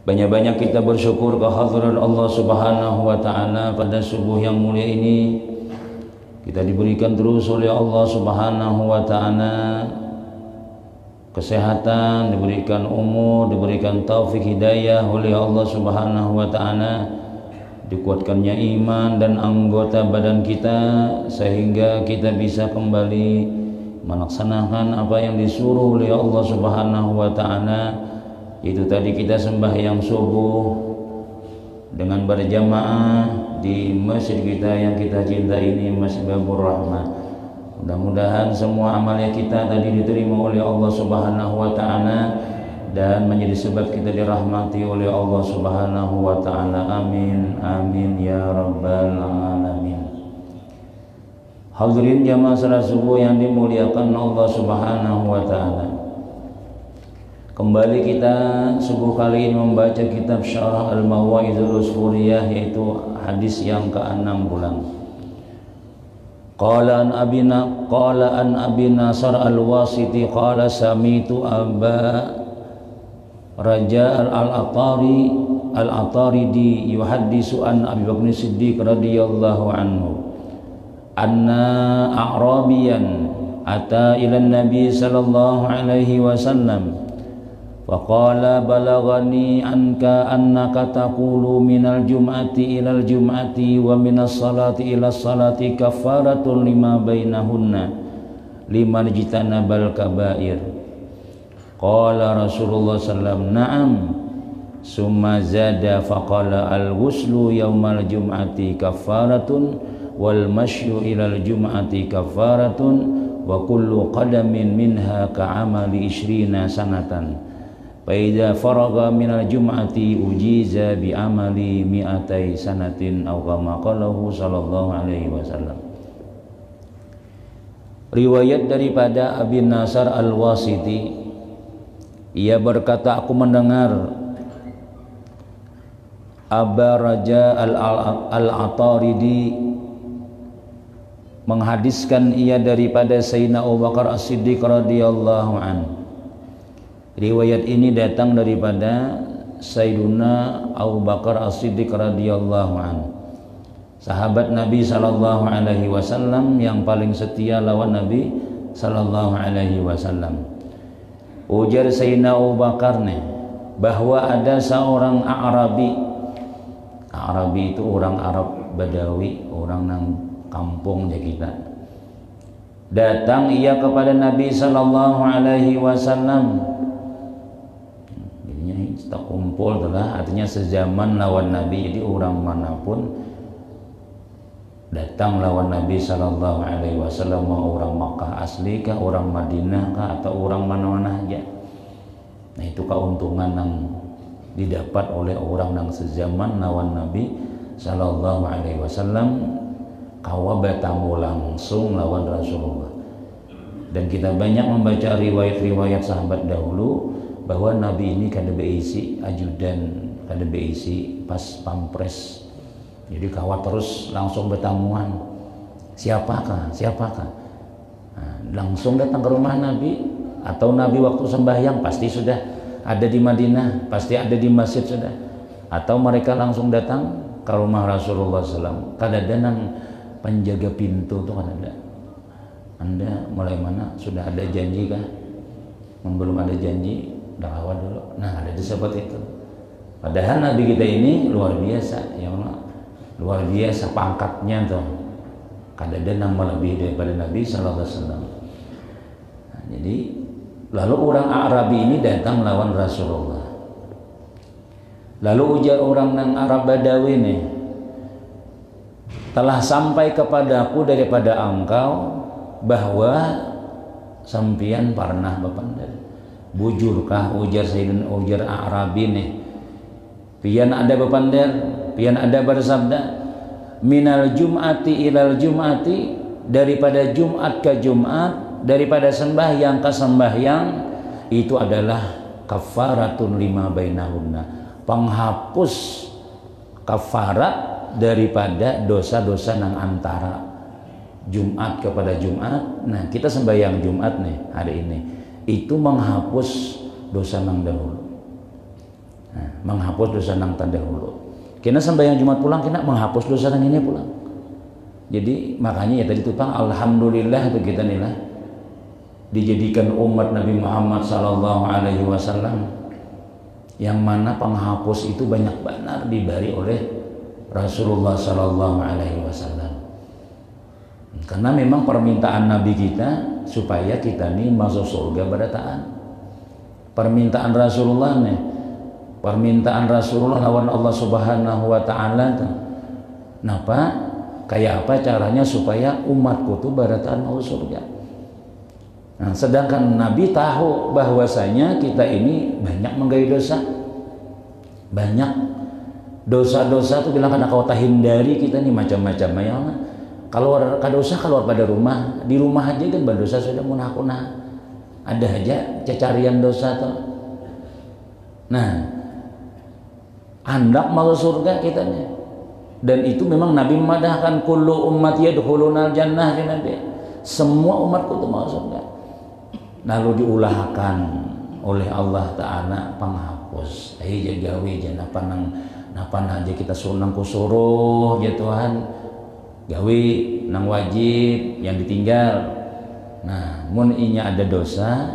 Banyak-banyak kita bersyukur kehadiran Allah Subhanahu wa taala pada subuh yang mulia ini. Kita diberikan terus oleh Allah Subhanahu wa taala kesehatan, diberikan umur, diberikan taufik hidayah oleh Allah Subhanahu wa taala, dikuatkannya iman dan anggota badan kita sehingga kita bisa kembali melaksanakan apa yang disuruh oleh Allah Subhanahu wa taala. Itu tadi kita sembahyang subuh dengan berjamaah di masjid kita yang kita cinta ini, Masjid Babur Rahmah. Mudah-mudahan semua amalnya kita tadi diterima oleh Allah Subhanahu wa taala dan menjadi sebab kita dirahmati oleh Allah Subhanahu wa taala. Amin amin ya rabbal alamin. Hadirin jamaah salat subuh yang dimuliakan Allah Subhanahu wa taala. Kembali kita subuh kali ini membaca kitab Syarah Al-Mawa'idul Usfuriyah, yaitu hadis yang ke-60. Qala an Abi Nasr Al-Wasiti qala sami'tu Aba Raja Al-Ataridi yuhaddisu an Abi Bakr Siddiq radhiyallahu anhu anna a'rabiyan ata ila Nabi sallallahu alaihi wasallam faqala balagani anka annaka taqulu minal jum'ati ilal jum'ati wa minas salati ilas salati kafaratun lima bainahunna liman jitanabal kabair. Qala Rasulullah sallam na'am summa zada faqala al-ghuslu yaumal jum'ati kafaratun wal mashyu ilal jum'ati kafaratun wa kullu qadamin minha ka'amali 20 sanatan. Faida faraga minal jum'ati ujiza bi amali mi'atai sanatin aw kama qalahu sallallahu alaihi wasallam. Riwayat daripada Abi Nasr Al-Wasiti, ia berkata, aku mendengar Aba Raja Al-Ataridi menghadiskan ia daripada Sayyidina Abu Bakar As-Siddiq radhiyallahu anhu. Riwayat ini datang daripada Sayyiduna Abu Bakar As-Siddiq radhiyallahu anhu, sahabat Nabi sallallahu alaihi wasallam yang paling setia lawan Nabi sallallahu alaihi wasallam. Ujar Sayyidina Abu Bakar nih bahwa ada seorang A'rabi. A'rabi itu orang Arab Badawi, orang nang kampungnya kita. Datang ia kepada Nabi sallallahu alaihi wasallam. Kita kumpul telah, artinya sezaman lawan Nabi. Jadi orang manapun datang lawan Nabi sallallahu alaihi wasallam, mau orang Makkah asli kah, orang Madinah kah, atau orang mana-mana aja. Nah, itu keuntungan yang didapat oleh orang yang sezaman lawan Nabi sallallahu alaihi wasallam, kawa bertamu langsung lawan Rasulullah. Dan kita banyak membaca riwayat-riwayat sahabat dahulu bahwa Nabi ini kada beisi ajudan, kada beisi pas pampres. Jadi kawat terus langsung bertamuan. Siapakah? Nah, langsung datang ke rumah Nabi, atau Nabi waktu sembahyang pasti sudah ada di Madinah, pasti ada di masjid sudah. Atau mereka langsung datang ke rumah Rasulullah SAW. Kada ada nang penjaga pintu tuh, kada ada. Anda mulai mana? Sudah ada janji kah? Belum ada janji, dakwah dulu. Nah, ada seperti itu. Padahal Nabi kita ini luar biasa, ya Allah, luar biasa pangkatnya tuh. Kada ada yang melebihi daripada Nabi sallallahu alaihi wasallam. Nah, jadi lalu orang Arabi ini datang lawan Rasulullah. Lalu ujar orang nang Arab Badawi nih, telah sampai kepadaku daripada engkau bahwa sampian pernah bapandar. Bujurkah? Ujar Sayyidina, ujar Arabi nih, pian ada bapandar, pian ada bersabda, minal jum'ati ilal jum'ati, daripada Jumat ke Jumat, daripada sembahyang ke sembahyang, itu adalah kafaratun lima bainahunna, penghapus kafarat daripada dosa-dosa nang antara Jumat kepada Jumat. Nah, kita sembahyang Jumat nih hari ini, itu menghapus dosa nang dahulu. Nah, menghapus dosa nang terdahulu. Kena sembahyang Jumat pulang kena menghapus dosa nang ini pulang. Jadi makanya ya tadi tuh Bang, alhamdulillah itu kita nih lah dijadikan umat Nabi Muhammad sallallahu alaihi wasallam yang mana penghapus itu banyak benar diberi oleh Rasulullah sallallahu alaihi wasallam. Karena memang permintaan Nabi kita supaya kita nih masuk surga pada taat. Permintaan Rasulullah nih, permintaan Rasulullah lawan Allah Subhanahu wa taala tuh. Napa? Kayak apa caranya supaya umatku tuh pada taat masuk surga. Nah, sedangkan Nabi tahu bahwasanya kita ini banyak menggawe dosa. Banyak dosa-dosa tuh bilang karena kau tak hindari kita nih macam-macam ya. Kalau ada dosa keluar pada rumah, di rumah aja kan berdosa sudah munah-munah. Ada aja cecarian dosa tuh. Nah, hendak masuk surga kita nih. Dan itu memang Nabi memadahkan kullu ummati yadkhulunal jannah ya Nabi. Semua umatku tuh masuk surga. Lalu diulahkan oleh Allah Ta'ala penghapus. Ayo jagawe jangan napa aja kita sunang kusuruh ya Tuhan. Gawe nang wajib yang ditinggal. Nah, mun inya ada dosa,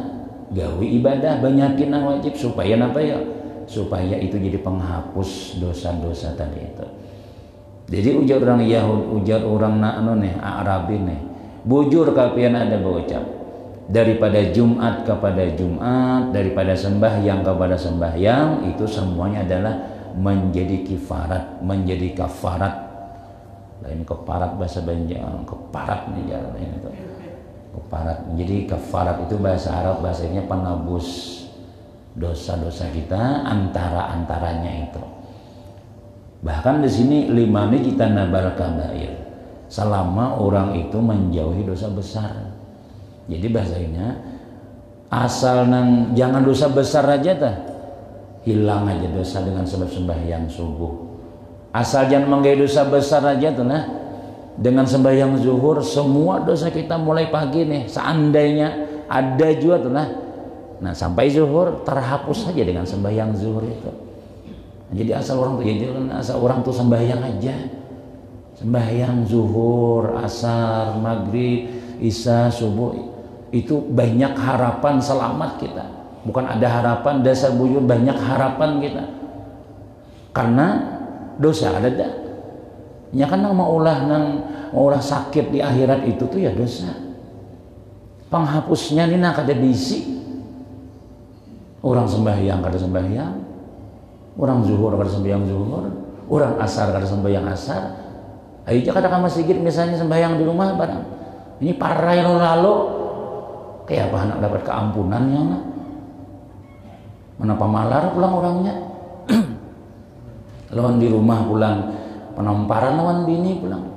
gawe ibadah banyakin nang wajib supaya napa ya? Supaya itu jadi penghapus dosa-dosa tadi itu. Jadi ujar orang Yahud, ujar orang nih Arabi nih. Bujur kapian ada berucap. Daripada Jumat kepada Jumat, daripada sembahyang kepada sembahyang, itu semuanya adalah menjadi kifarat, menjadi kafarat. Lain keparat bahasa Banjar, keparat nih jalan itu. Keparat. Jadi kafarat itu bahasa Arab, bahasanya penebus dosa-dosa kita antara-antaranya itu. Bahkan di sini limani kita nabal kabair. Selama orang itu menjauhi dosa besar. Jadi bahasanya asal nang jangan dosa besar aja tah. Hilang aja dosa dengan sebab sembahyang subuh. Asal jangan menggawe dosa besar aja tuh nah. Dengan sembahyang zuhur semua dosa kita mulai pagi nih seandainya ada juga tuh nah. Nah, sampai zuhur terhapus saja dengan sembahyang zuhur itu. Jadi asal orang tuh asal orang tuh sembahyang aja. Sembahyang zuhur, asar, maghrib, isya, subuh itu banyak harapan selamat kita. Bukan ada harapan dasar buyur, banyak harapan kita. Karena dosa ada dah. Ya kan mau ulah sakit di akhirat itu tuh ya dosa. Penghapusnya ini nak ada diisi. Orang sembahyang kada sembahyang, orang zuhur kada sembahyang zuhur, orang asar kada sembahyang asar. Ayo kada ke masjid misalnya sembahyang di rumah barang. Ini parah yang lalu kayak apa anak dapat keampunan ya nak? Menapa malar pulang orangnya? Lawan di rumah pulang penamparan lawan bini pulang.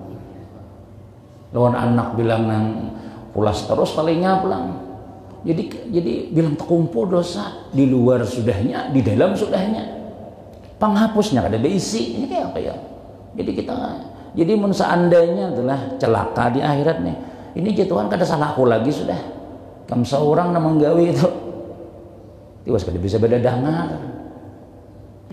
Lawan anak bilang nang pulas terus palingnya pulang. Jadi bilang terkumpul dosa di luar sudahnya, di dalam sudahnya. Penghapusnya kada beisi. Ini kayak apa ya? Jadi mun seandainya adalah celaka di akhirat nih. Ini jatuhan kada salah aku lagi sudah. Kam seorang namang gawe itu. Tiwas kada bisa beda dangar.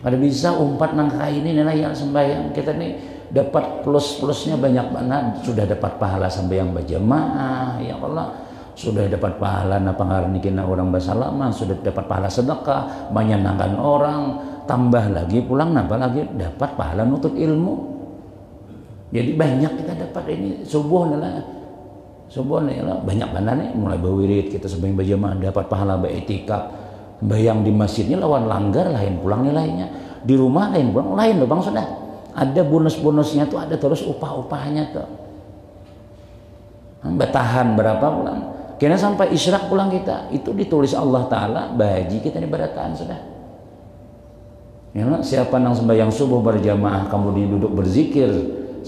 Kada bisa umpat nang ini nilai yang sembahyang. Kita nih dapat plus-plusnya banyak banget. Sudah dapat pahala sembahyang berjamaah, ya Allah. Sudah dapat pahala pangarnikin orang bersalamah, sudah dapat pahala sedekah, menyenangkan orang, tambah lagi pulang nambah lagi dapat pahala nutut ilmu. Jadi banyak kita dapat ini subuh nih banyak banget nih mulai berwirid kita sembahyang berjamaah dapat pahala beretikaf, bayang di masjidnya lawan langgar lain pulang nilainya, di rumah lain pulang lain loh bang sudah ada bonus-bonusnya tuh ada terus upah-upahnya tuh. Bertahan berapa pulang? Karena sampai isyraq pulang kita itu ditulis Allah Ta'ala bahaji kita diberatakan sudah ya, siapa yang sembahyang subuh berjamaah kemudian duduk berzikir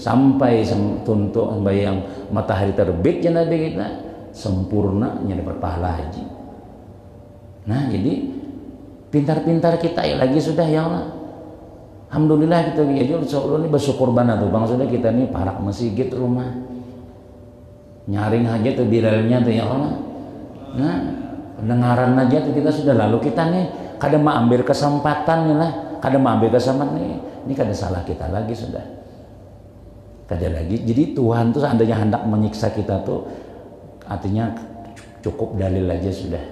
sampai tuntuk sembahyang matahari terbit ya Nabi kita sempurnanya dapat pahala haji. Nah jadi pintar-pintar kita ya lagi sudah ya Allah alhamdulillah kita ya Allah ini bersyukur banget tuh bang sudah kita nih parak masjid rumah nyaring aja tuh biralnya tuh ya Allah. Nah, Pendengaran aja tuh kita sudah, lalu kita nih kada mau ambil kesempatan nih lah, kada mau ambil kesempatan nih, ini kada salah kita lagi sudah. Kada lagi. Jadi Tuhan tuh seandainya hendak menyiksa kita tuh artinya cukup dalil aja sudah.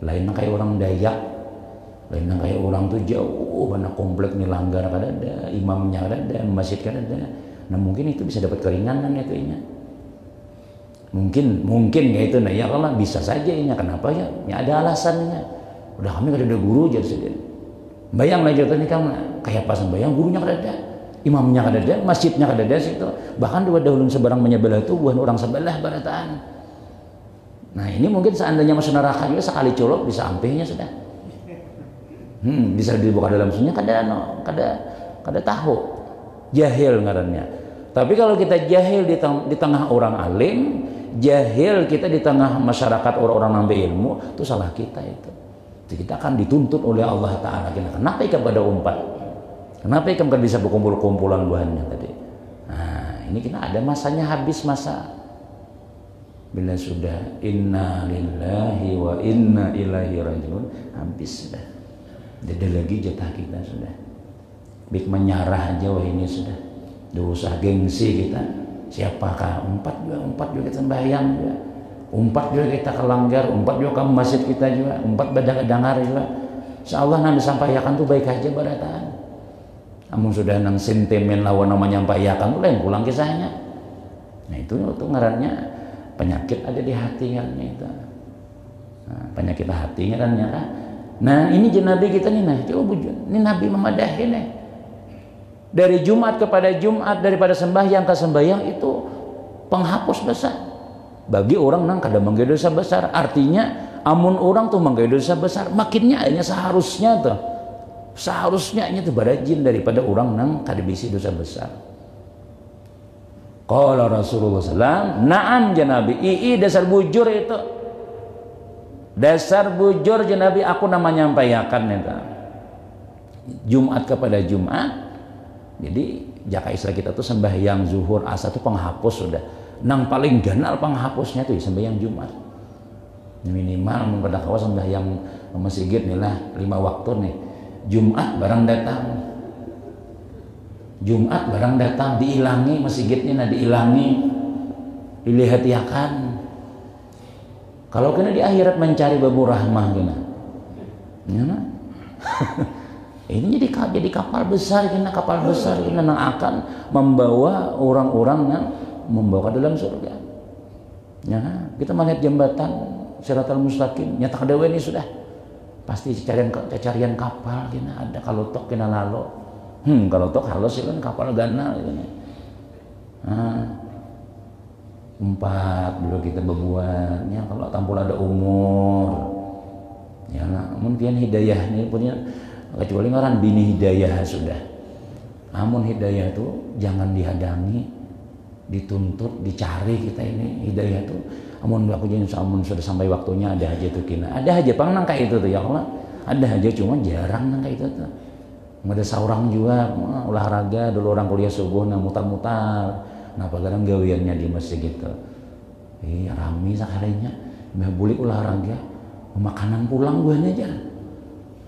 Lain kayak orang Dayak, lain kayak orang tuh jauh mana komplek nih langgar kada ada, imamnya kada ada, masjid kada ada. Nah mungkin itu bisa dapat keringanan ya tuhnya. Mungkin kayak itu, nah ya Allah bisa saja ini. Kenapa ya? Ya ada alasannya. Udah kami kada ada guru jadi sendiri. Bayang lah jatuhnya kamu kayak pas bayang gurunya kada ada, imamnya kada ada, masjidnya kada ada situ. Bahkan dua dahulun seberang menyebelah itu bukan orang sebelah barataan. Nah ini mungkin seandainya masuk neraka juga sekali colok bisa ampehnya sudah. Bisa dibuka dalam sunnya kada tahu. Jahil ngarannya. Tapi kalau kita jahil di tengah orang alim, jahil kita di tengah masyarakat orang-orang nambah ilmu, itu salah kita itu. Jadi kita akan dituntut oleh Allah Ta'ala. Kenapa ikan pada umpat? Kenapa ikan bisa berkumpul-kumpulan buahnya tadi? Nah ini kita ada masanya, habis masa. Bila sudah inna lillahi wa inna ilaihi rajiun, habis sudah. Tidak ada lagi jatah kita sudah. Bik menyerah aja wah ini sudah. Dosa gengsi kita. Siapakah? Umpat juga kita sembahyang juga. Umpat juga kita kelanggar, umpat juga ke masjid kita juga, umpat badak-dangar juga. Insyaallah nanti sampaikan tuh baik aja barataan. Namun sudah nang sentimen lawan namanya sampaikan tuh lain pulang kisahnya. Nah itu ngarannya penyakit ada di hati kan itu. Nah, penyakit hatinya kan ya. Nah ini Nabi kita nih, nah coba ini Nabi memadahi nih. Dari Jumat kepada Jumat, daripada sembahyang ke sembahyang itu penghapus dosa. Bagi orang nang kada menggawe dosa besar, artinya amun orang tuh menggawe dosa besar, makinnya hanya seharusnya tuh barajin daripada orang nang kada bisi dosa besar. Qala Rasulullah SAW, na'am janabi, dasar bujur itu. Dasar bujur janabi aku namanya nyampaikan itu. Jumat kepada Jumat. Jadi jaka istilah kita tuh sembahyang zuhur asar tuh penghapus sudah. Nang paling ganal penghapusnya tuh sembahyang Jumat. Minimal mengkodak kawas sembahyang masjid nih lah 5 waktu nih. Jumat barang datang diilangi masjidnya, diilangi, dilihatiakan. Kalau kena di akhirat mencari babu rahmah kena, ya nah? Ini jadi kapal besar kena yang akan membawa orang-orang yang membawa ke dalam surga. Ya, kita melihat jembatan Siratal Mustaqim, nyata kedewe ini sudah pasti carian kapal kena ada, kalau tok kena lalu. Kalau tok halus kan kapal ganal gitu. Umpat dulu kita berbuatnya kalau tampul ada umur. Ya, namun pian hidayah ini punya kecuali ngaran bini hidayah sudah. Namun hidayah itu jangan dihadangi, dituntut, dicari kita ini hidayah itu. Amun aku jangan amun sudah sampai waktunya ada aja tuh kina. Ada aja pang nang kayak itu tuh ya Allah. Ada aja cuma jarang nang kayak itu tuh. Ada seorang juga olahraga dulu orang kuliah subuh nah mutar-mutar. Nah kadang gawiannya di masjid gitu. Rame sekalinya. Mbah bulik olahraga, makanan pulang gue aja.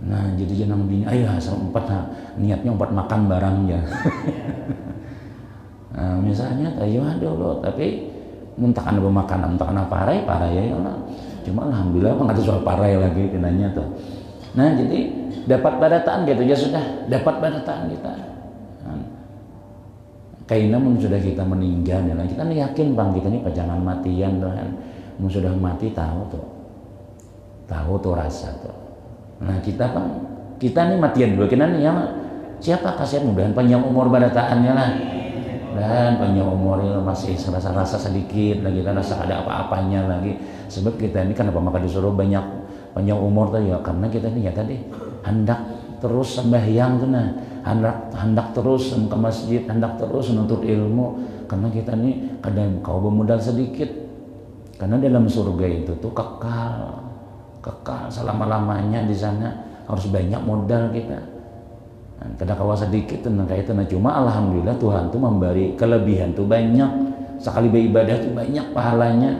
Nah jadi jenang bini, ayo asal empat niatnya empat makan barangnya. Nah misalnya ayo dulu tapi muntakan apa makanan, muntakan apa parai ya Allah. Cuma alhamdulillah kan ada soal parai lagi kenanya tuh. Nah jadi dapat badataan gitu ya sudah, dapat badataan kita. Kaina mun sudah kita meninggal ya, kita yakin bang kita ini pajangan matian Tuhan. Mun sudah mati tahu tuh rasa tuh. Nah kita bang, kita nih matian dulu kita nih ya siapa kasih mudahan panjang umur badataannya lah. Dan panjang umurnya masih rasa sedikit lagi, kan rasa ada apa-apanya lagi. Sebab kita ini kenapa maka disuruh banyak panjang umur tadi ya karena kita ini ya tadi hendak terus sembahyang tuh nah, hendak terus ke masjid, hendak terus menuntut ilmu karena kita ini kadang kau bermodal sedikit karena dalam surga itu tuh kekal selama-lamanya di sana harus banyak modal kita. Kadang kawas sedikit tentang kayak itu, nah cuma alhamdulillah Tuhan tuh memberi kelebihan tuh banyak, sekali beribadah tuh banyak pahalanya.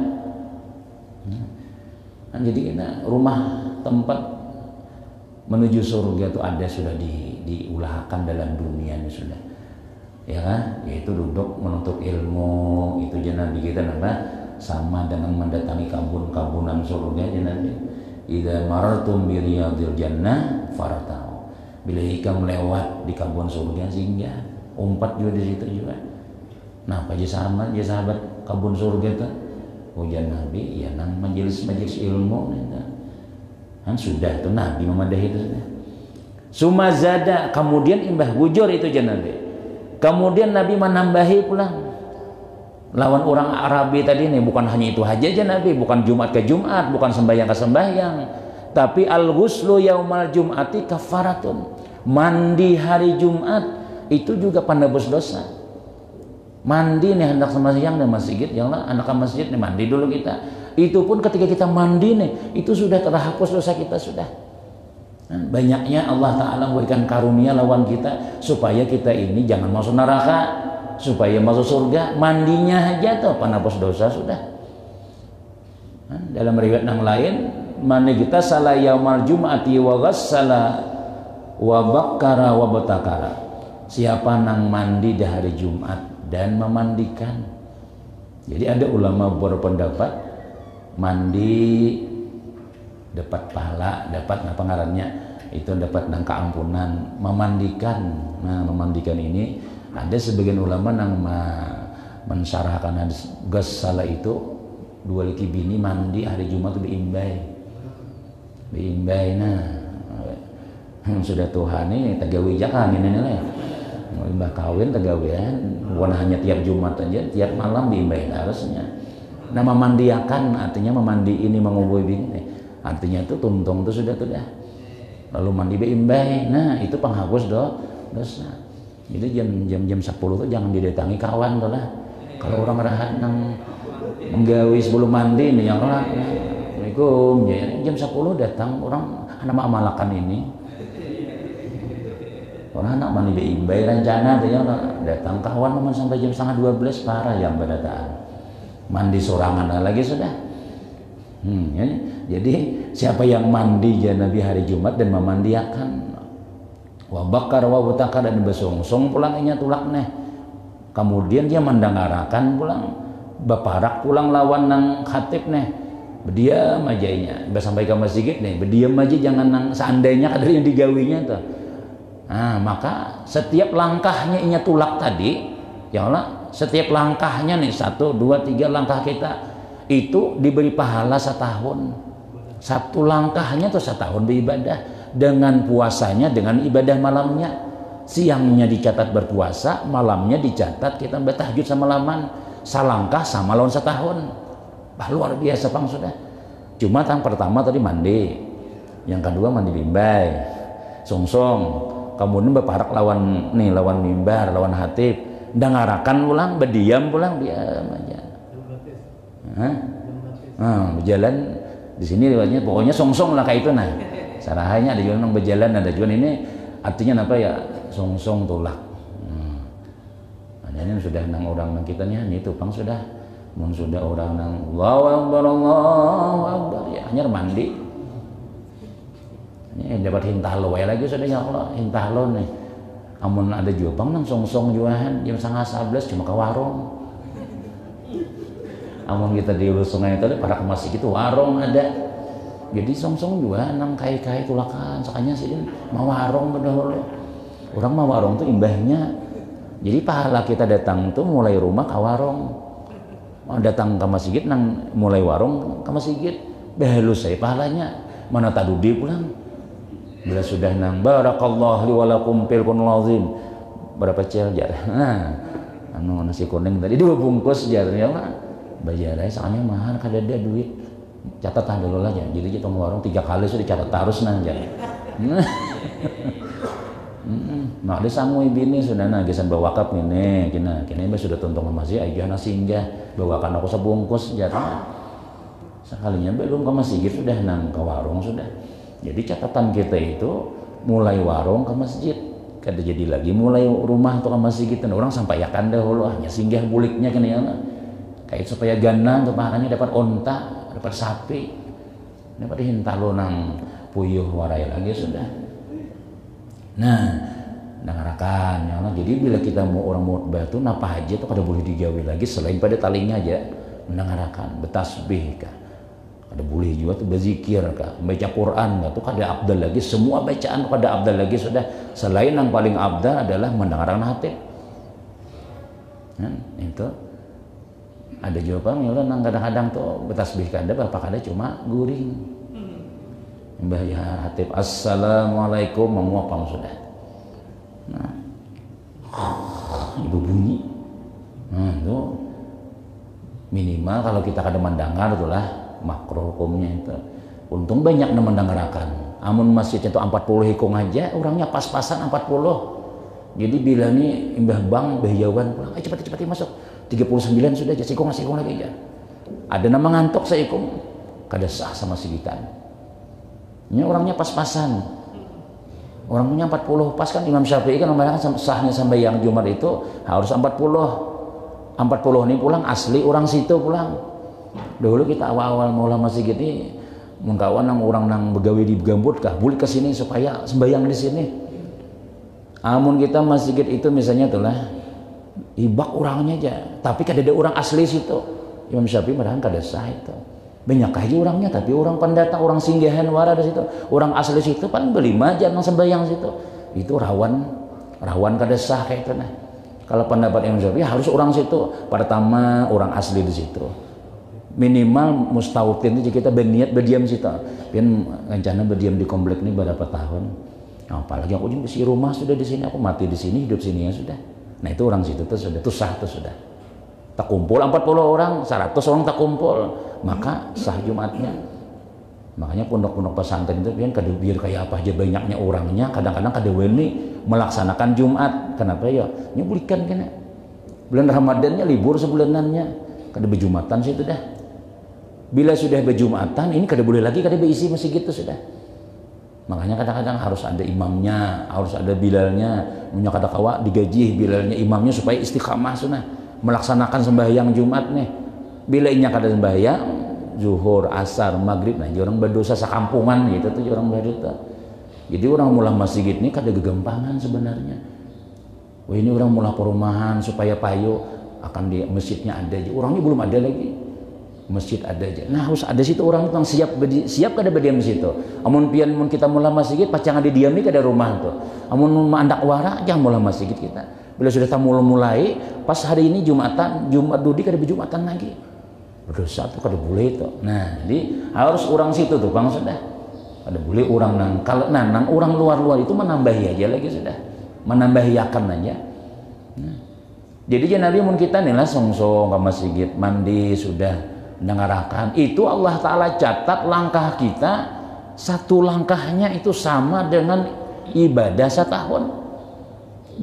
Nah, jadi rumah tempat menuju surga itu ada sudah diulahkan dalam dunia ini sudah, ya kan? Yaitu duduk menuntut ilmu, itu aja Nabi kita sama dengan mendatangi kabun-kabunan surga aja Nabi. Idza marartum bi riyadil jannah fartau. Bila ikam lewat di kabun surga singgah, umpat juga di situ juga. Nah, apa aja sama aja sahabat kabun surga itu? Ujian Nabi, ya nang majelis-majelis ilmu kan sudah tuh Nabi memadahi itu sudah. Sumazada, kemudian imbah bujur itu aja Nabi. Kemudian Nabi menambahi pulang lawan orang Arabi tadi ini, bukan hanya itu aja Nabi, bukan Jumat ke Jumat, bukan sembahyang ke sembahyang, tapi al-ghuslu yaumal jum'ati kafaratun. Mandi hari Jumat itu juga penebus dosa. Mandi nih hendak sembahyang di masjid, janganlah anak ke masjid nih mandi dulu kita. Itu pun ketika kita mandi nih, itu sudah terhapus dosa kita sudah. Banyaknya Allah Ta'ala memberikan karunia lawan kita supaya kita ini jangan masuk neraka, supaya masuk surga. Mandinya aja tuh penghapus dosa sudah. Dalam riwayat yang lain, mandi kita salah yaumal jum'ati wa ghassala wa bakkara wa batakara. Siapa nang mandi di hari Jumat dan memandikan. Jadi ada ulama berpendapat mandi dapat pahala, dapat apa ngarannya itu dapat nang keampunan. Memandikan, nah memandikan ini ada sebagian ulama nang mensyarahkan hadis ghassala itu dua laki bini mandi hari Jumat itu biimbai nah sudah Tuhan ini tegawi jangan ini lah mbah kawin tegawian bukan hanya tiap Jumat aja, tiap malam biimbai harusnya. Nah memandiakan artinya memandi ini mengubui bini, artinya itu tuntung itu sudah lalu mandi biimbai, nah itu penghapus dosa. Jadi jam 10 tuh jangan didatangi kawan tuh lah. Kalau orang rahat nang menggawi sebelum mandi nih yang orang Assalamualaikum jam 10 datang orang anak amalakan ini. Orang anak mandi biimbai rencana dia datang kawan memang sampai jam 11:30 parah yang berdataan. Mandi sorangan lagi sudah. Ya. Jadi siapa yang mandi ya Nabi hari Jumat dan memandiakan wa bakar wa butakar dan besungsung pulangnya tulak neh. Kemudian dia mendengarakan pulang baparak pulang lawan nang khatib neh. Berdiam aja nya. Sampai ke masjid nih, berdiam aja jangan nang seandainya kadar yang digawinya tuh. Nah, maka setiap langkahnya inya tulak tadi, ya Allah, setiap langkahnya nih 1, 2, 3 langkah kita itu diberi pahala setahun. Satu langkahnya tuh setahun beribadah dengan puasanya, dengan ibadah malamnya. Siangnya dicatat berpuasa, malamnya dicatat kita bertahajud sama laman. Salangkah sama lawan setahun. Luar biasa Bang sudah. Cuma yang pertama tadi mandi, yang kedua mandi bimbai, sungsong. Kemudian berparak lawan mimbar, lawan hatib, dengarakan pulang, berdiam pulang, diam aja. Berjalan di sini riwayatnya pokoknya songsong lah kayak itu nah. Sarahannya ada juga yang berjalan, ada juga ini artinya apa ya songsong tulak. Ini sudah nang orang nang kita nih itu Bang sudah, sudah orang nang Allahu Akbar ya hanya mandi. Ini dapat hintalo ya lagi sudah ya Allah hintalo nih. Amun ada juga Bang nang songsong juahan jam 11:30 cuma ke warung. Amun kita di Hulu Sungai itu para ke masjid itu warung ada. Jadi songsong juga nang kai-kai tulakan sakanya sih mau warung bedahulu. Orang mau warung tuh imbahnya. Jadi pahala kita datang tuh mulai rumah ke warung. Mau datang ke masjid nang mulai warung ke masjid. Behalus saya pahalanya. Mana tadudi pulang. Bila sudah nang barakallahu li wa lakum fil qur'anil azim. Berapa cel jar? Nah, anu nasi kuning tadi 2 bungkus jar ya Pak. Bayarai soalnya mahal kadada duit. Catat dulu lah ya. Jadi kita mau warung 3 kali sudah dicatat terus nang jar. Nah, ada samu bini sudah nagisan bawa wakaf ini, kini sudah tuntung masih aja singgah bawakan aku sebungkus jar. Sekalinya belum ke masjid sudah nang ke warung sudah. Jadi catatan kita itu mulai warung ke masjid, kada jadi lagi mulai rumah atau ke masjid kita. Orang sampai yakan dahulu hanya singgah buliknya kena kayak supaya gana untuk pahalanya dapat onta, dapat sapi. Ini pada hintalo nang puyuh warai lagi sudah. Nah, dengarakan ya Allah. Jadi bila kita mau orang mau batu napa aja tuh kada boleh digawe lagi selain pada talinya aja mendengarakan bertasbih kah. Kada boleh juga tuh berzikir kah, baca Quran kah tuh kada abdal lagi, semua bacaan kada abdal lagi sudah. Selain yang paling abdal adalah mendengarkan khatib. Itu ada jawaban ya Allah, kadang-kadang tuh bertasbih kada berapa kada cuma guring. Mbah ya khatib assalamualaikum menguapang sudah. Nah, ibu bunyi. Nah, itu minimal kalau kita kada mendengar itulah makruh hukumnya itu. Untung banyak yang mendengarkan. Amun masjidnya itu 40 hikung aja, orangnya pas-pasan 40. Jadi bila nih Mbah Bang, Mbah Yawan pulang, cepat masuk. 39 sudah aja, sikung lagi aja. Ada nama ngantuk seikung, kada sah sama sigitan. Ini orangnya pas-pasan. Orangnya 40 pas kan Imam Syafi'i kan membayangkan sahnya sembahyang Jumat itu harus 40. 40 ini pulang asli orang situ pulang. Dahulu kita awal-awal mula masjid ini mengkawan nang orang nang begawe di gambut kah, boleh ke sini supaya sembahyang di sini. Amun kita masjid itu misalnya itulah ibak orangnya aja, tapi kada ada orang asli situ. Imam Syafi'i padahal kada sah itu. Banyak aja orangnya, tapi orang pendatang, orang singgahan wara di situ, orang asli situ paling berlima aja nang sembahyang situ. Itu rawan kada sah kayak itu nah. Kalau pendapat Imam Syafi'i harus orang situ, pertama orang asli di situ. Minimal mustautin itu kita berniat berdiam situ. Pian rencana berdiam di komplek ini berapa tahun. Nah, apalagi aku juga di rumah sudah di sini, aku mati di sini, hidup sini ya sudah. Nah itu orang situ tuh sudah, tuh sah tuh sudah. Tak kumpul 40 orang, 100 orang tak kumpul, maka sah Jumatnya. Makanya pondok-pondok pesantren itu biar kayak apa aja banyaknya orangnya, kadang-kadang kada wani melaksanakan Jumat. Kenapa ya? Nyubulikan kena. Bulan Ramadannya libur sebulanannya, kada berjumatan situ dah. Bila sudah berjumatan, ini kada boleh lagi kada berisi masjid gitu sudah. Makanya kadang-kadang harus ada imamnya, harus ada bilalnya, punya kada kawa digaji bilalnya imamnya supaya istiqamah sunah melaksanakan sembahyang Jumat nih. Bila inya kada sembahyang zuhur, asar, maghrib, nah orang berdosa sakampungan gitu tuh orang berdosa. Jadi orang mula masjid ini kada gegampangan sebenarnya. Wah ini orang mula perumahan supaya payo akan di masjidnya ada aja. Orangnya belum ada lagi. Masjid ada aja. Nah harus ada situ orang yang siap kada berdiam di situ. Amun pian mun kita mula masjid pacang ada diam nih kada rumah tuh. Amun mandak wara jangan mula masjid kita. Bila sudah tamu mulai pas hari ini Jumat Dudi kada berjumatan lagi. Berdosa tuh kada boleh itu. Nah, jadi harus orang situ tuh Bang sudah. Kada boleh orang nang kalau nang orang luar-luar itu menambahi aja lagi sudah. Menambahiakan aja. Nah, jadi Nabi mun kita nih langsung ke masjid mandi sudah dengarkan itu Allah Ta'ala catat langkah kita satu langkahnya itu sama dengan ibadah setahun,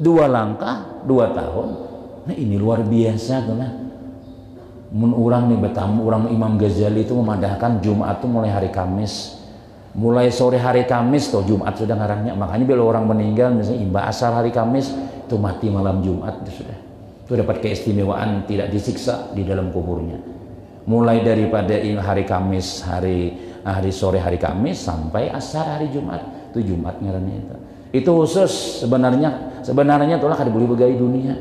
2 langkah 2 tahun. Nah ini luar biasa tuh nah. Mun orang nih bertamu orang Imam Ghazali itu memadahkan Jumat itu mulai hari Kamis, mulai sore hari Kamis tuh Jumat sudah ngarangnya. Makanya bila orang meninggal misalnya imba asar hari Kamis itu mati malam Jumat itu sudah. Itu dapat keistimewaan tidak disiksa di dalam kuburnya. Mulai daripada hari Kamis, hari sore hari Kamis sampai asar hari Jumat, itu Jumat ngarannya itu. Itu khusus sebenarnya itulah kada boleh begai dunia.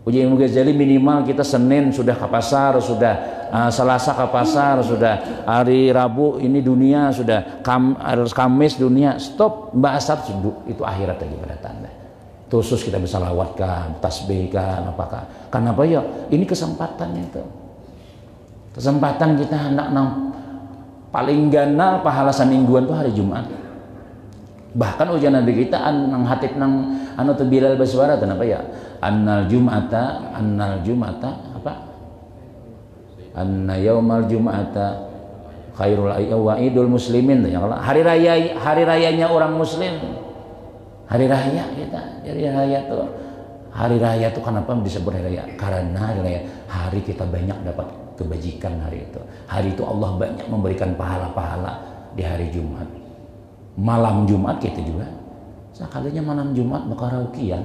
Uji Imam Ghazali minimal kita Senin sudah ke pasar, sudah Selasa ke pasar, sudah hari Rabu ini dunia, sudah Kamis dunia, stop bahasa itu akhirat lagi pada tanda. Khusus kita bisa lawatkan, tasbihkan, apakah? Kenapa ya? Ini kesempatannya itu. Kesempatan kita hendak nang paling gana pahala samingguan tuh hari Jumat. Bahkan ujian Nabi kita nang hatib nang anu tu Bilal bersuara kenapa ya? Annal Jum'ata apa? Anna yaumal Jum'ata khairul aidul muslimin yang hari rayanya orang muslim. Hari raya kita. Hari raya itu kenapa disebut hari raya? Karena hari kita banyak dapat kebajikan hari itu. Hari itu Allah banyak memberikan pahala-pahala di hari Jumat. Malam Jumat kita juga. Sekalinya malam Jumat berkaraokean.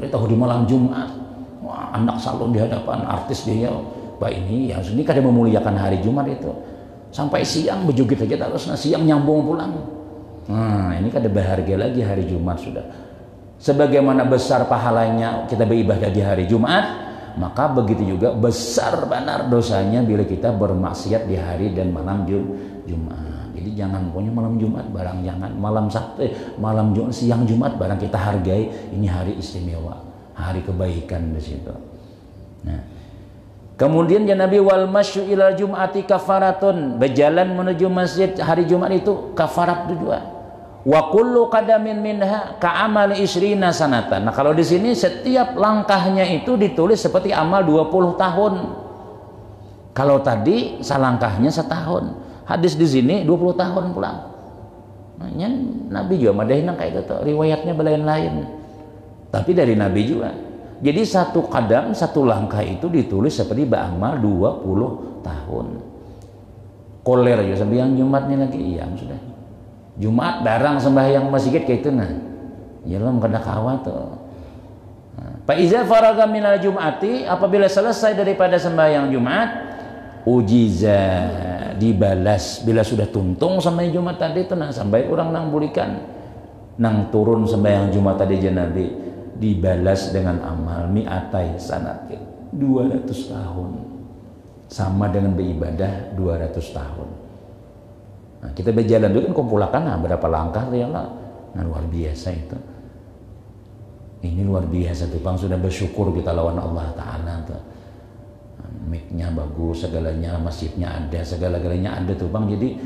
Kita di malam Jumat. Wah, anak salon di hadapan artis dia. Bah ini ya, ini kadang memuliakan hari Jumat itu. sampai siang bejugit aja terus, siang nyambung pulang. Nah ini kan ada berharga lagi hari Jumat sudah. Sebagaimana besar pahalanya kita beribadah di hari Jumat, maka begitu juga besar benar dosanya bila kita bermaksiat di hari dan malam Jumat. Jadi jangan punya malam Jumat barang, jangan malam Sabtu, malam Jumat, siang Jumat barang kita hargai. Ini hari istimewa, hari kebaikan di situ. Nah, kemudian ya Nabi, wal masyu ilal jum'ati kafaratun, berjalan menuju masjid hari Jumat itu kafarat juga. Wa kullu qadamin minha ka'amali isrina sanatan. Nah, kalau di sini setiap langkahnya itu ditulis seperti amal 20 tahun. Kalau tadi salangkahnya setahun. Hadis di sini 20 tahun pulang. Nah, Nabi juga madahin kayak gitu. Riwayatnya lain-lain. Tapi dari Nabi juga. Jadi satu qadam, satu langkah itu ditulis seperti beramal 20 tahun. Koler aja sembahyang Jumat nih lagi, iya sudah. Jumat darang sembahyang masjid kayak itu nah. Ya lo kada kawat tuh. Fa iza faraga minal jum'ati, apabila selesai daripada sembahyang Jumat, ujiza, dibalas bila sudah tuntung sampai Jumat tadi itu nah, sampai orang nang bulikan nang turun sembahyang Jumat tadi aja Nabi dibalas dengan amal mi'atai sanatin, 200 tahun, sama dengan beribadah 200 tahun. Nah, kita berjalan dulu kan kumpulkan nah, berapa langkah ya Allah. Nah, luar biasa itu. Ini luar biasa tuh Bang, sudah bersyukur kita lawan Allah Ta'ala tuh. Mic-nya bagus, segalanya, masjidnya ada, segala-galanya ada tuh Bang. Jadi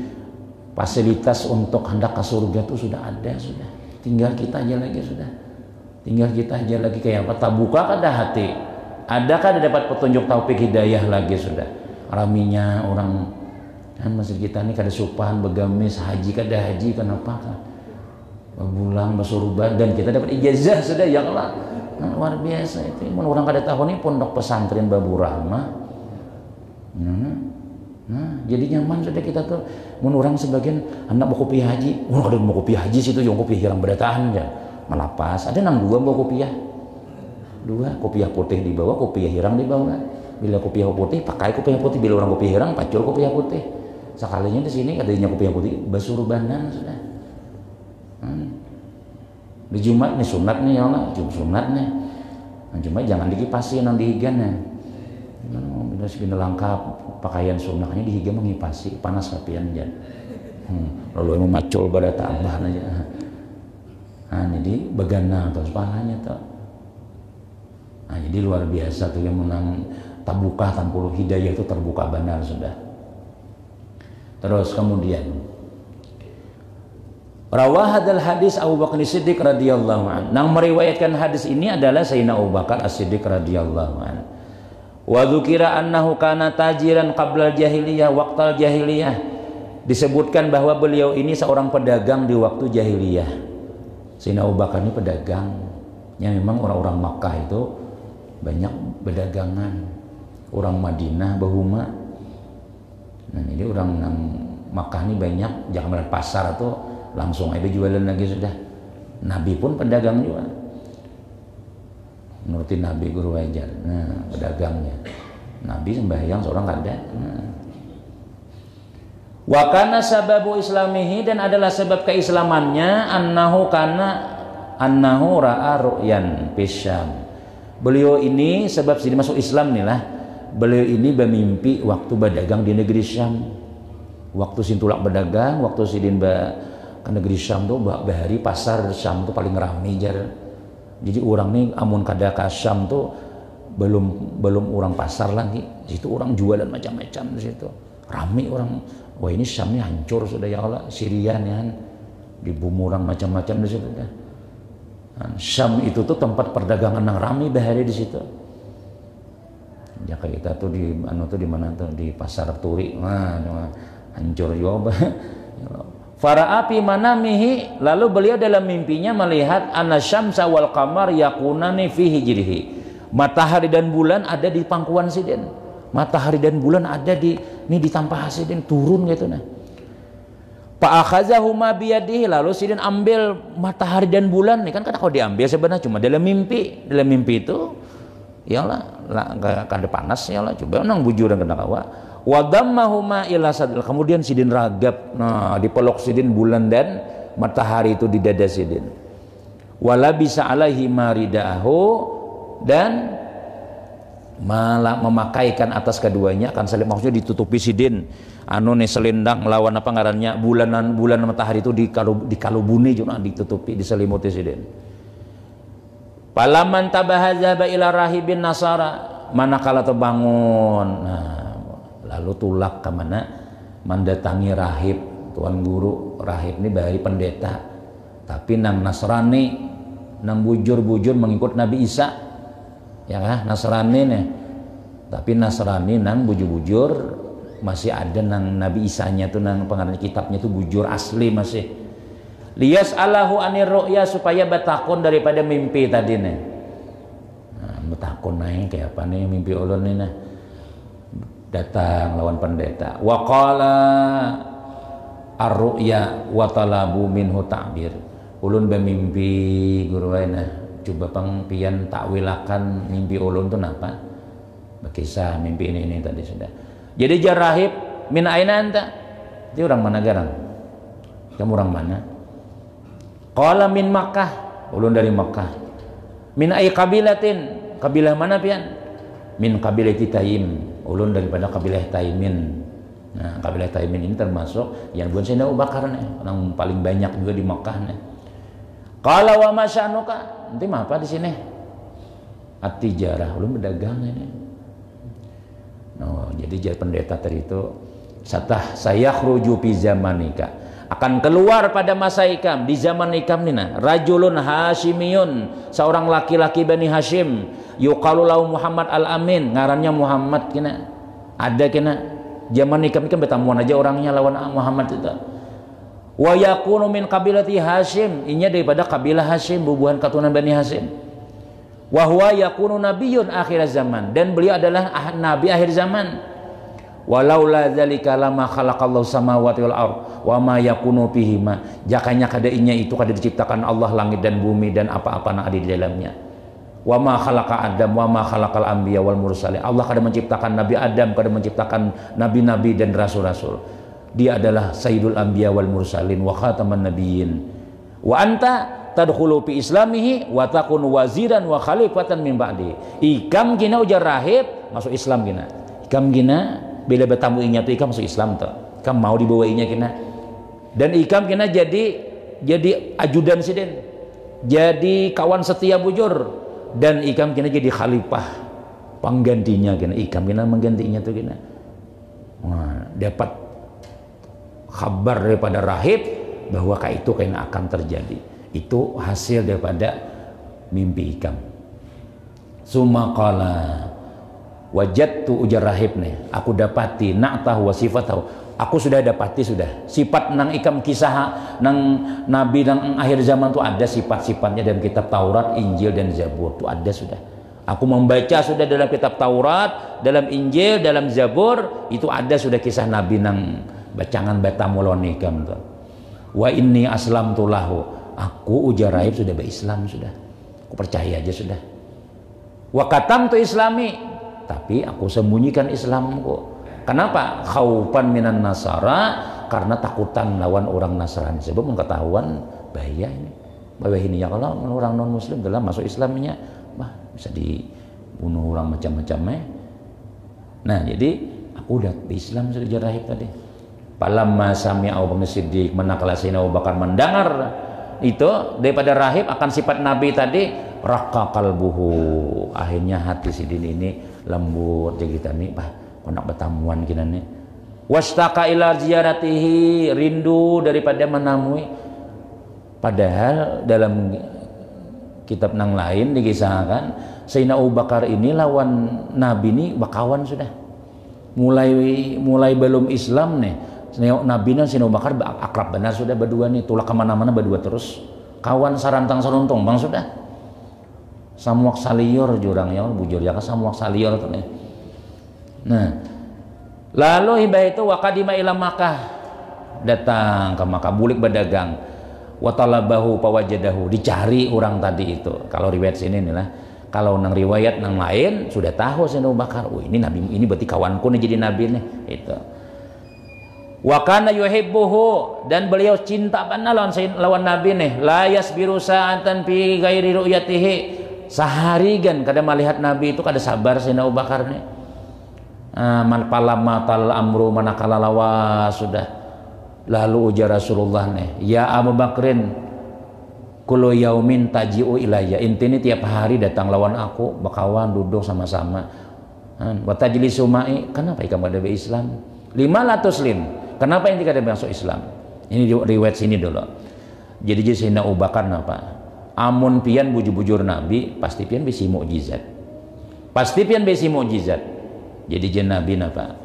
fasilitas untuk hendak ke surga tuh sudah ada, sudah. Tinggal kita aja lagi sudah. Tinggal kita aja lagi kayak apa? Tabuka kada hati. Adakah dapat petunjuk taufik hidayah lagi sudah. Raminya orang kan masjid kita ini kada supahan begamis haji kada haji kenapa kan? Pulang bersurban dan kita dapat ijazah sudah ya Allah. Nah, luar biasa itu. Orang kada tahu nih pondok pesantren Babu Rahmah. Nah, jadi nyaman sudah kita tuh. Mun orang sebagian anak mau kopi haji, orang kada mau kopi haji situ yang kopi hirang berdataan ya. Melapas, ada nang dua bawa kopiah, dua kopiah putih di bawah, kopiah hirang di bawah. Bila kopiah putih pakai kopiah putih, bila orang kopiah hirang pacul kopiah putih. Sekalinya di sini adanya kopiah putih basurbanan sudah. Di Jumat nih sunat nih ya Allah, sunat nih. Nah, cuma jangan dikipasin nang dihigan ya. Bila sepindah lengkap pakaian sunatnya dihigan mengipasi panas kapian jan. Lalu emang macul pada tambah aja. Nah, jadi begana atau sepalanya tuh. Nah, jadi luar biasa tuh yang menang tabuka tanpa hidayah itu terbuka benar sudah. Terus kemudian rawah hadal hadis Abu Bakar As-Siddiq radhiyallahu anhu. Nang meriwayatkan hadis ini adalah Sayyidina Abu Bakar As-Siddiq radhiyallahu anhu. Wa dzukira annahu kana tajiran qabla jahiliyah waqtal jahiliyah. Disebutkan bahwa beliau ini seorang pedagang di waktu jahiliyah. Sayyidina Abu Bakar ini pedagang. Ya memang orang-orang Makkah itu banyak berdagangan. Orang Madinah bahuma. Nah, jadi orang Makkah ini banyak, jangan melihat pasar tuh langsung aja jualan lagi sudah. Nabi pun pedagang juga. Nurutin Nabi guru ajar. Nah, pedagangnya. Nabi sembahyang seorang kada. Nah. Wa kana sababu islamihi, dan adalah sebab keislamannya annahu ra'a ru'yan pisyam. Beliau ini sebab sini masuk Islam nih lah. Beliau ini bermimpi waktu berdagang di negeri Syam. Waktu sintulak berdagang, waktu sidin ke negeri Syam tuh bahari pasar Syam tuh paling ramai jar. Jadi orang nih amun kada ka Syam tuh belum orang pasar lagi. Situ orang jualan macam-macam di situ. Ramai orang. Wah ini Syam ini hancur sudah ya Allah. Syria nih kan dibumurang macam-macam di situ. Syam itu tuh tempat perdagangan yang ramai bahari di situ. Ya kita tuh di mana tuh di pasar Turi. Nah, hancur juga. Fara'a fi manamihi, lalu beliau dalam mimpinya melihat anna syamsa wal qamar yakunani fi hijrihi. Matahari dan bulan ada di pangkuan sidin. Matahari dan bulan ada di tampah sidin turun gitu nah. Fa akhazahuma biyadihi, lalu sidin ambil matahari dan bulan nih kan kalau diambil sebenarnya cuma dalam mimpi. Dalam mimpi itu ya Allah kada panas ya Allah coba nang bujur dan kena kawa Wa dammahuma ila sadil. Kemudian sidin ragap. Nah, dipeluk sidin bulan dan matahari itu di dada sidin. Wala bisa alaihi maridahu, dan malah memakaikan atas keduanya akan saling, maksudnya ditutupi sidin anu nih selendang lawan apa ngarannya bulan matahari itu di kalubuni juga ditutupi diselimuti sidin. Palaman tabahazaba ila rahibin nasara, manakala terbangun, nah lalu tulak ke mana mendatangi rahib, tuan guru. Rahib ini dari pendeta tapi nang Nasrani, nang bujur-bujur mengikut Nabi Isa, ya kan? Nasrani nih, tapi Nasrani nang bujur-bujur masih ada nang Nabi Isa-nya tuh, nang pengarang kitabnya tuh bujur asli masih. Liyas alahu anir ru'ya, supaya batakun daripada mimpi tadi nih. Nah, batakun naik kayak apa nih mimpi ulun nih nah. Datang lawan pendeta. Wa qala ar-ru'ya wa talabu minhu ta'bir. Ulun bermimpi guru nah, coba pangpian takwilakan mimpi ulun tuh napa? Berkisah mimpi ini tadi sudah. Jadi jarahib min aina anta? Dia orang mana garang? Kamu orang mana? Qala min Makkah. Ulun dari Makkah. Min ay qabilatin? Kabilah mana pian? Min qabilati Taim. Ulun daripada kabilah Taimin. Nah, kabilah Taimin ini termasuk yang bukan Sayyidina Abu Bakar nih, orang paling banyak juga di Makkah nih. Qala wa ma sya'nuka? Nanti mah apa di sini? At-tijarah, ulun berdagang ini. Oh, jadi pendeta tadi itu sayakhruju fi zamanika, akan keluar pada masa ikam, di zaman ikam nina, rajulun hasyimiyun, seorang laki-laki Bani Hashim, yuqalu lahu Muhammad al-Amin, ngarannya Muhammad kina. Ada kina zaman ikam kan bertamuan aja orangnya lawan Muhammad itu. Wa yakunu min qabilati Hashim, inya daripada kabilah Hashim, bubuhan keturunan Bani Hashim. Wa huwa yakunu nabiyyun akhir zaman, dan beliau adalah nabi akhir zaman. Walaula dzalika lama khalaqallahu samawati wal ard wa ma yakunu fihima, jakanya kada inya itu kada diciptakan Allah langit dan bumi dan apa-apa yang ada di dalamnya. Wa ma khalaqa Adam wa ma khalaqal anbiya wal mursalin, Allah kada menciptakan Nabi Adam, kada menciptakan nabi-nabi dan rasul-rasul. Dia adalah sayyidul anbiya wal mursalin wa khataman nabiyyin. Wa anta tadkhulu fi islamihi wa takunu waziran wa khalifatan min ba'di. Ikam gina ujar rahib masuk Islam gina. Ikam gina bila bertamu inya tuh ikam masuk Islam tuh. Ikam mau dibawa inya gina. Dan ikam gina jadi ajudan sidin. Jadi kawan setia bujur, dan ikam gina jadi khalifah penggantinya gina. Ikam gina menggantinya tuh gina. Nah, dapat kabar daripada rahib bahwa kayak itu kayaknya akan terjadi. Itu hasil daripada mimpi ikam. Sumaqala wajadtu, ujar rahib nih, aku dapati na'tahu wa sifatahu, aku sudah dapati sudah sifat nang ikam kisah nang nabi nang akhir zaman tuh ada sifat-sifatnya dalam kitab Taurat, Injil dan Zabur tuh ada sudah. Aku membaca sudah dalam kitab Taurat, dalam Injil, dalam Zabur itu ada sudah kisah nabi nang bacangan batamulon ikam tuh. Wa inni aslamtu lahu, aku ujar rahib sudah berislam sudah, aku percaya aja sudah. Wa katamtu islami, tapi aku sembunyikan Islamku. Kenapa? Khaufan minan nasara, karena takutan lawan orang Nasrani, sebab mengetahuan bahaya ini. Bahwa ini ya kalau orang non muslim dalam masuk Islamnya, wah bisa dibunuh orang macam-macamnya. Nah, jadi aku udah Islam sudah ujar rahib tadi. Palamma sami'a Abu Bakar Siddiq, manakala Sayyidina Abu Bakar mendengar itu daripada rahib akan sifat nabi tadi, raqqa qalbuhu, akhirnya hati sidin ini lembut jadi kita nih, bah konak bertamuan kita nih. Wastaqa ila ziyaratihi, rindu daripada menamui. Padahal dalam kitab nang lain dikisahkan Sayyidina Abu Bakar ini lawan nabi ini bakawan sudah. Mulai belum Islam nih, Nabi dan Sayyidina Abu Bakar akrab benar sudah berdua nih, tulak kemana-mana berdua terus, kawan sarantang saruntung bang sudah. Samuak saliyor jurang ya, bujur ya kan samuak saliyor tuh nih. Nah, lalu hibah itu wakadima ila Makkah, datang ke Makkah, bulik berdagang. Watalabahu pawajadahu, dicari orang tadi itu. Kalau riwayat sini nih lah, Kalau nang riwayat nang lain sudah tahu Sayyidina Abu Bakar, oh ini nabi, ini berarti kawanku nih jadi nabi nih. Itu. Wa kana yuhibbuhu, dan beliau cinta banget lawan nabi nih. La yasbiru sa'atan fi ghairi ru'yatihi. Seharian kada melihat nabi itu kada sabar Sayyidina Abu Bakar nih. Man palama tal amru manakala lawas sudah. Lalu ujar Rasulullah nih, ya Abu Bakrin, kullu yaumin taji'u ilayya, intini tiap hari datang lawan aku, bakawan duduk sama-sama. Wa tajlisu ma'i, kenapa ikam ada be Islam? Lima la tuslim, kenapa inti kada masuk Islam? Ini riwayat sini dulu. Jadi Sayyidina Abu Bakar napa? Amun pian bujur-bujur Nabi, pasti pian bisi mukjizat. Pasti pian bisi mukjizat. Jadi jen Nabi napa?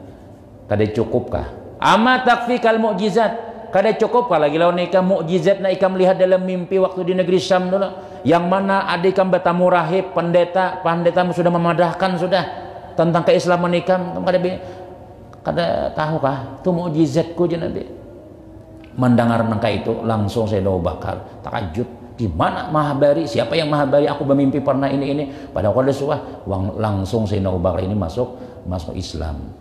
Kada cukupkah? Ama takfikal mukjizat? Kada cukup kalau lagi lawan ikam mukjizat na ikam lihat dalam mimpi waktu di negeri Syam dulu, yang mana ada ikam bertamu rahib, pendeta sudah memadahkan sudah tentang keislaman ikam, kada tahu kah itu mukjizatku je Nabi. Mendengar nangka itu langsung Sayyidina Abu Bakar takjub, gimana mahabari, siapa yang mahabari aku bermimpi pernah ini padahal kada suah, langsung Sayyidina Abu Bakar ini masuk Islam.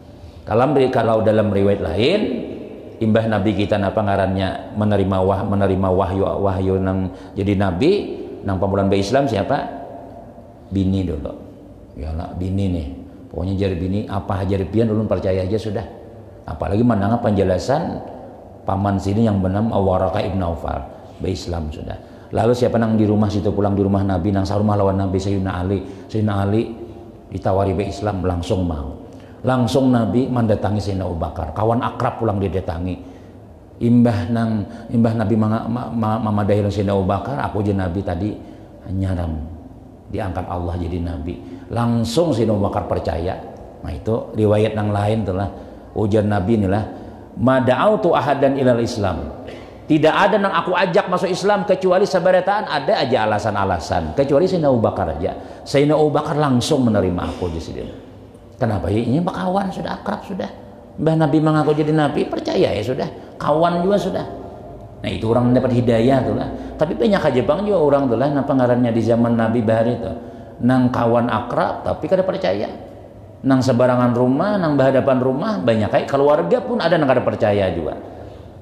Kalau dalam riwayat lain, imbah Nabi kita napa ngarannya menerima wahyu nang jadi Nabi nang pamulan be Islam siapa? Bini dulu. Yalah bini nih. Pokoknya jari bini apa jari pian ulun percaya aja sudah. Apalagi mendengar penjelasan paman sini yang bernama Waraqah ibn Aufal be Islam sudah. Lalu siapa nang di rumah situ pulang di rumah Nabi nang sarumah lawan Nabi Sayyidina Ali ditawari be Islam langsung mau. Langsung Nabi mendatangi Sayyidina Abu Bakar, kawan akrab pulang didatangi. Imbah Nabi mamadahi Sayyidina Abu Bakar, aku je Nabi tadi nyaram diangkat Allah jadi Nabi. Langsung Sayyidina Abu Bakar percaya. Nah itu riwayat yang lain telah ujar Nabi inilah, mada'autu ahadan ilal Islam. Tidak ada yang aku ajak masuk Islam kecuali sabarataan ada aja alasan-alasan. Kecuali Sayyidina Abu Bakar aja. Sayyidina Abu Bakar langsung menerima aku di sini. Kenapa? Ini kawan sudah akrab sudah. Mbah Nabi mengaku jadi Nabi, percaya ya sudah. Kawan juga sudah. Nah itu orang mendapat hidayah tuh lah. Tapi banyak aja bang juga orang tuh lah. Napa ngarannya di zaman Nabi bahari itu. Nang kawan akrab tapi kada percaya. Nang sebarangan rumah, nang berhadapan rumah banyak kayak keluarga pun ada nang kada percaya juga.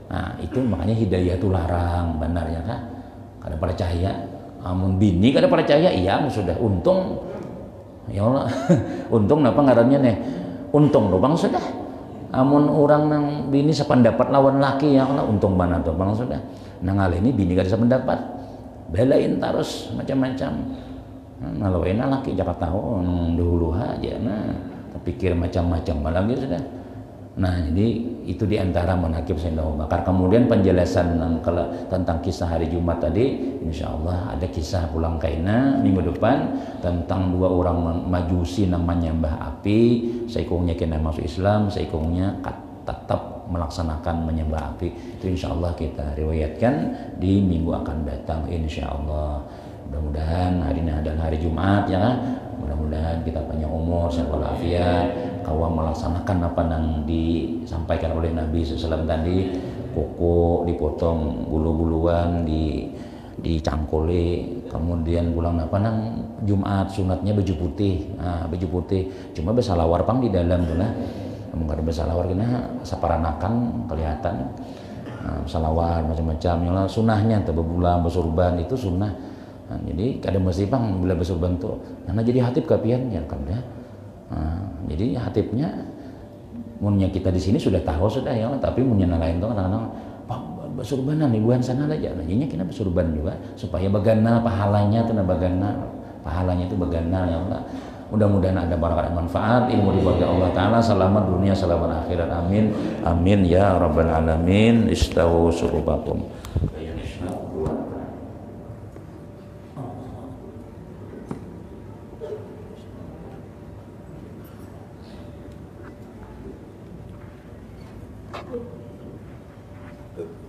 Nah itu makanya hidayah itu larang benarnya kan. Kada percaya. Amun bini kada percaya, iya sudah untung. Ya Allah, untung napa ngarannya nih, untung doang sudah. Amun orang nang bini sependapat lawan laki ya Allah, untung mana tuh bang sudah. Nang ini bini gak bisa pendapat, belain terus macam-macam. Ngalawain laki jangan tahu nang dulu aja, nah pikir macam-macam lagi sudah. Nah jadi itu diantara manakib Sayyidina Abu Bakar. Kemudian penjelasan tentang kisah hari Jumat tadi, insya Allah ada kisah pulang kaina minggu depan tentang dua orang majusi yang menyembah api. Seikungnya kena masuk Islam, seikungnya tetap melaksanakan menyembah api. Itu insya Allah kita riwayatkan di minggu akan datang insya Allah. Mudah-mudahan hari ini adalah hari Jumat ya. Mudah-mudahan kita panjang umur, sehat walafiat, kawan melaksanakan apa yang disampaikan oleh Nabi SAW tadi. Kuku dipotong, bulu-buluan dicangkuli, kemudian pulang apa nang Jumat sunatnya baju putih. Nah, baju putih cuma besalawar pang di dalam tuh lah. Kamu kada besalawar kena saparanakan kelihatan. Nah, salawar macam-macam yang sunahnya tuh bebulan besurban itu sunnah. Nah, jadi kada mesti pang bila besurban tuh karena jadi hatib kapiannya kan ya. Nah, jadi hatibnya munnya kita di sini sudah tahu sudah ya, tapi munnya lain tuh kadang-kadang Pak besurbanan ribuan sana aja. Nah, jadinya kita besurban juga supaya bagana pahalanya tuh pahalanya itu bagana ya Allah. Mudah-mudahan ada barakat dan manfaat, ilmu dibagi Allah Ta'ala, selamat dunia, selamat akhirat, amin amin ya rabbal alamin. Istawu surubakum. Good.